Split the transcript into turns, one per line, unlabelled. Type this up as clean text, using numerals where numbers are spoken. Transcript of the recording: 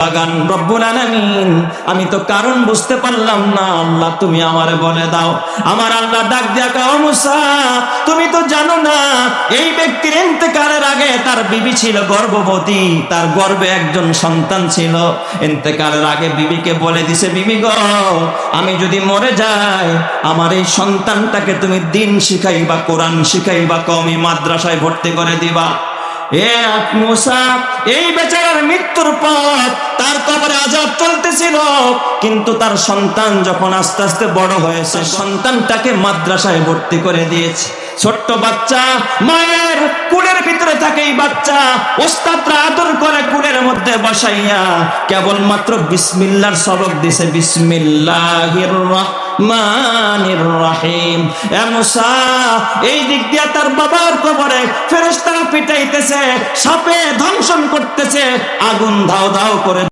বাগান রব্বুল আলামিন, আমি তো কারণ বুঝতে পারলাম না, আল্লাহ তুমি আমারে বলে দাও। আমার আল্লাহ ডাক দিয়া কও, মুসা তুমি তো জানো না এই ব্যক্তির ইন্তেকালের আগে তার বিবি ছিল গর্ভবতী, তার গর্ভে একজন সন্তান ছিল। ইন্তেকালের আগে বিবিকে বলে দিছে, বিবি গো আমি যদি মরে যাই আমার এই সন্তানটাকে তুমি দিন শিখাইবা, কোরআন শিখাইবা, কওমি মাদ্রাসায় ভর্তি করে দিবা। মুসা এই বেচারার মৃত্যুর পর তার কবরে আযাব চলতেছিল, কিন্তু তার সন্তান যখন আস্তে আস্তে বড় হয়েছে সন্তানটাকে মাদ্রাসায় ভর্তি করে দিয়েছে। ছোট্ট বাচ্চা মায়ের কুলের ভিতরে থাকে, এই বাচ্চা ওস্তাদরা আদর করে কুলের মধ্যে বসাইয়া কেবলমাত্র বিসমিল্লাহর সবক দিছে, বিসমিল্লাহির রহমানির রহিম। মুসা এই দিক দিয়া তার বাবার কবরে ফেরেশতারা পিটাইতেছে, সাপে দংশন করতেছে, আগুন ধাও ধাও করে